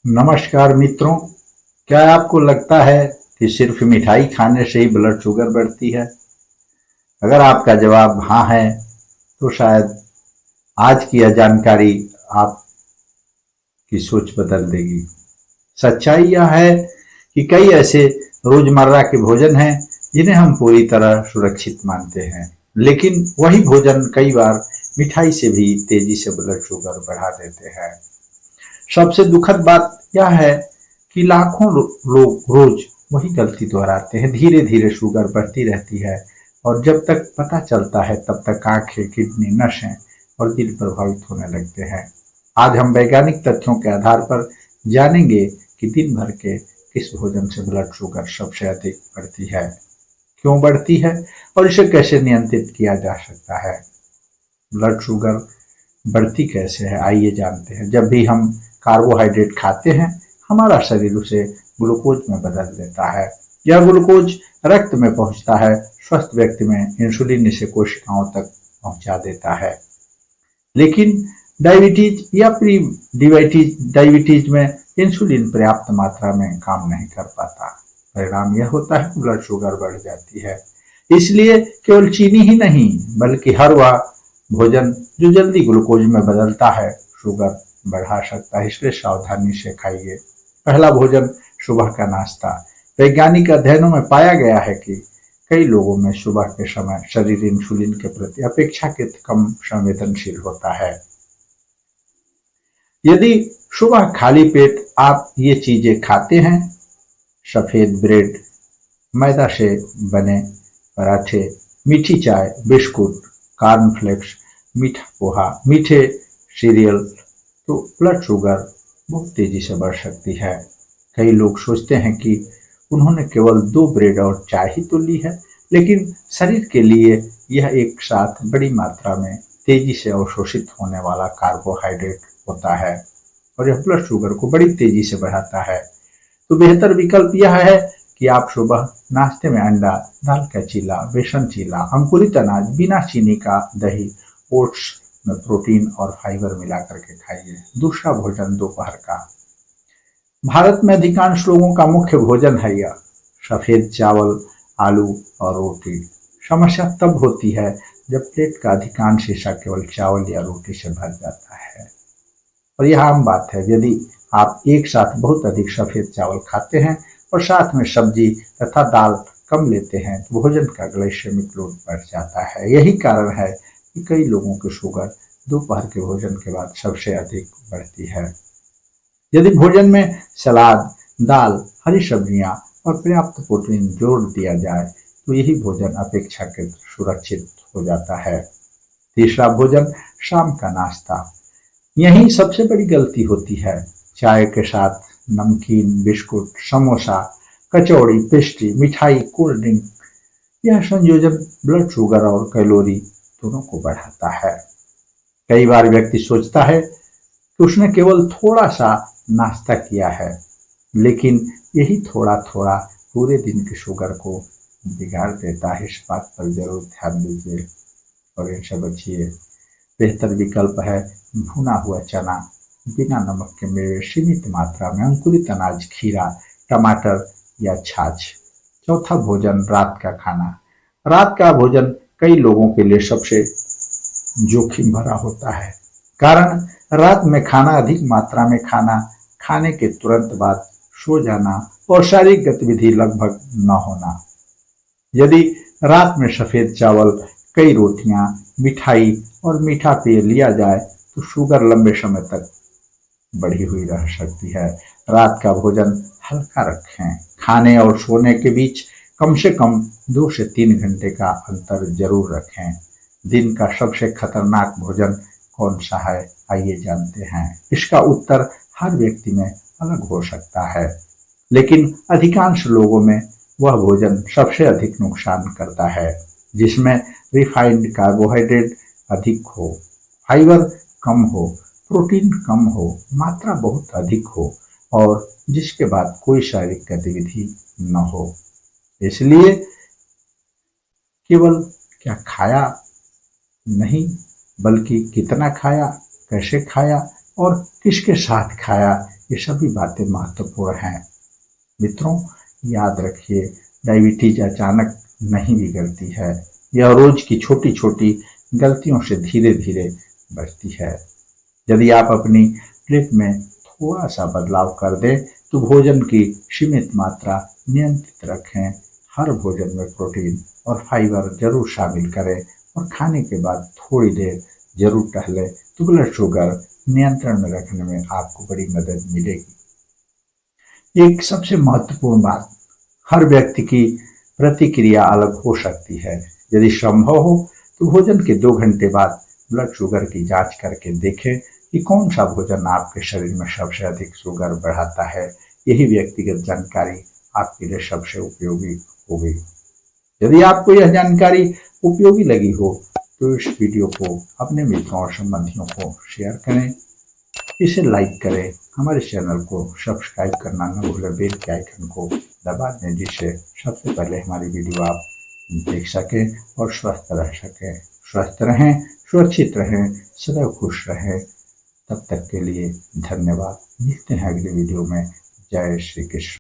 नमस्कार मित्रों। क्या आपको लगता है कि सिर्फ मिठाई खाने से ही ब्लड शुगर बढ़ती है? अगर आपका जवाब हाँ है तो शायद आज की यह जानकारी आपकी सोच बदल देगी। सच्चाई यह है कि कई ऐसे रोजमर्रा के भोजन हैं जिन्हें हम पूरी तरह सुरक्षित मानते हैं, लेकिन वही भोजन कई बार मिठाई से भी तेजी से ब्लड शुगर बढ़ा देते हैं। सबसे दुखद बात यह है कि लाखों लोग रोज वही गलती दोहराते हैं। धीरे धीरे शुगर बढ़ती रहती है और जब तक पता चलता है तब तक आंखें, किडनी, नसें और दिल प्रभावित होने लगते हैं। आज हम वैज्ञानिक तथ्यों के आधार पर जानेंगे कि दिन भर के किस भोजन से ब्लड शुगर सबसे अधिक बढ़ती है, क्यों बढ़ती है और इसे कैसे नियंत्रित किया जा सकता है। ब्लड शुगर बढ़ती कैसे है, आइए जानते हैं। जब भी हम कार्बोहाइड्रेट खाते हैं, हमारा शरीर उसे ग्लूकोज में बदल देता है। यह ग्लूकोज रक्त में पहुंचता है। स्वस्थ व्यक्ति में इंसुलिन इसे कोशिकाओं तक पहुंचा देता है, लेकिन डायबिटीज या प्री डायबिटीज में इंसुलिन पर्याप्त मात्रा में काम नहीं कर पाता। परिणाम यह होता है कि ब्लड शुगर बढ़ जाती है। इसलिए केवल चीनी ही नहीं बल्कि हर वह भोजन जो जल्दी ग्लूकोज में बदलता है शुगर बढ़ा सकता है। इसलिए सावधानी से खाइए। पहला भोजन, सुबह का नाश्ता। वैज्ञानिक अध्ययनों में पाया गया है कि कई लोगों में सुबह के समय शरीर इंसुलिन के प्रति अपेक्षाकृत कम संवेदनशील होता है। यदि सुबह खाली पेट आप ये चीजें खाते हैं, सफेद ब्रेड, मैदा से बने पराठे, मीठी चाय, बिस्कुट, कॉर्नफ्लेक्स, मीठा पोहा, मीठे सीरियल, तो ब्लड शुगर बहुत तेजी से बढ़ सकती है। कई लोग सोचते हैं कि उन्होंने केवल 2 ब्रेड और चाय ही तो ली है, लेकिन शरीर के लिए यह एक साथ बड़ी मात्रा में तेजी से अवशोषित होने वाला कार्बोहाइड्रेट होता है और यह ब्लड शुगर को बड़ी तेजी से बढ़ाता है। तो बेहतर विकल्प यह है कि आप सुबह नाश्ते में अंडा, दाल का चीला, बेसन चीला, अंकुरित अनाज, बिना चीनी का दही, ओट्स में प्रोटीन और फाइबर मिलाकर के खाइए। दूसरा भोजन, दोपहर का। भारत में अधिकांश लोगों का मुख्य भोजन है यह सफेद चावल, आलू और रोटी। समस्या तब होती है जब प्लेट का अधिकांश हिस्सा केवल चावल या रोटी से भर जाता है, और यह आम बात है। यदि आप एक साथ बहुत अधिक सफेद चावल खाते हैं और साथ में सब्जी तथा दाल कम लेते हैं तो भोजन का ग्लाइसेमिक लोड बढ़ जाता है। यही कारण है कि कई लोगों की शुगर दोपहर के भोजन के बाद सबसे अधिक बढ़ती है। यदि भोजन में सलाद, दाल, हरी सब्जियां और पर्याप्त प्रोटीन जोड़ दिया जाए तो यही भोजन अपेक्षाकृत सुरक्षित हो जाता है। तीसरा भोजन, शाम का नाश्ता। यही सबसे बड़ी गलती होती है। चाय के साथ नमकीन, बिस्कुट, समोसा, कचौड़ी, पेस्ट्री, मिठाई, कोल्ड ड्रिंक, यह संयोजन ब्लड शुगर और कैलोरी दोनों को बढ़ाता है। कई बार व्यक्ति सोचता है कि उसने केवल थोड़ा सा नाश्ता किया है, लेकिन यही थोड़ा थोड़ा पूरे दिन की शुगर को बिगाड़ देता है। इस बात पर जरूर ध्यान दीजिए और इनसे बचिए। बेहतर विकल्प है भुना हुआ चना, बिना नमक के मेवे, सीमित मात्रा में अंकुरित अनाज, खीरा, टमाटर या छाछ। चौथा भोजन, रात का खाना। रात का भोजन कई लोगों के लिए सबसे जोखिम भरा होता है, कारण रात में खाना, अधिक मात्रा में खाना, खाने के तुरंत बाद सो जाना और शारीरिक गतिविधि लगभग न होना। यदि रात में सफेद चावल, कई रोटियां, मिठाई और मीठा पेय लिया जाए तो शुगर लंबे समय तक बढ़ी हुई रह सकती है। रात का भोजन हल्का रखें। खाने और सोने के बीच कम से कम 2 से 3 घंटे का अंतर जरूर रखें। दिन का सबसे खतरनाक भोजन कौन सा है, आइए जानते हैं। इसका उत्तर हर व्यक्ति में अलग हो सकता है, लेकिन अधिकांश लोगों में वह भोजन सबसे अधिक नुकसान करता है जिसमें रिफाइंड कार्बोहाइड्रेट अधिक हो, फाइबर कम हो, प्रोटीन कम हो, मात्रा बहुत अधिक हो और जिसके बाद कोई शारीरिक गतिविधि न हो। इसलिए केवल क्या खाया नहीं बल्कि कितना खाया, कैसे खाया और किसके साथ खाया, ये सभी बातें महत्वपूर्ण हैं। मित्रों, याद रखिए, डायबिटीज अचानक नहीं बिगड़ती है, यह रोज की छोटी छोटी गलतियों से धीरे धीरे बढ़ती है। यदि आप अपनी प्लेट में थोड़ा सा बदलाव कर दें तो भोजन की सीमित मात्रा नियंत्रित रखें, हर भोजन में प्रोटीन और फाइबर जरूर शामिल करें और खाने के बाद थोड़ी देर जरूर टहलें तो ब्लड शुगर नियंत्रण में रखने में आपको बड़ी मदद मिलेगी। एक सबसे महत्वपूर्ण बात, हर व्यक्ति की प्रतिक्रिया अलग हो सकती है। यदि संभव हो तो भोजन के 2 घंटे बाद ब्लड शुगर की जांच करके देखें कि कौन सा भोजन आपके शरीर में सबसे अधिक शुगर बढ़ाता है। यही व्यक्तिगत जानकारी आपके लिए सबसे उपयोगी होगी। यदि आपको यह जानकारी उपयोगी लगी हो तो इस वीडियो को अपने मित्रों और संबंधियों को शेयर करें, इसे लाइक करें, हमारे चैनल को सब्सक्राइब करना न भूलें, बेल के आइकन को दबा दें जिससे सबसे पहले हमारी वीडियो आप देख सकें और स्वस्थ रह सकें। स्वस्थ रहें, सुरक्षित रहें, सदैव खुश रहें। तब तक के लिए धन्यवाद। मिलते हैं अगली वीडियो में। जय श्री कृष्ण।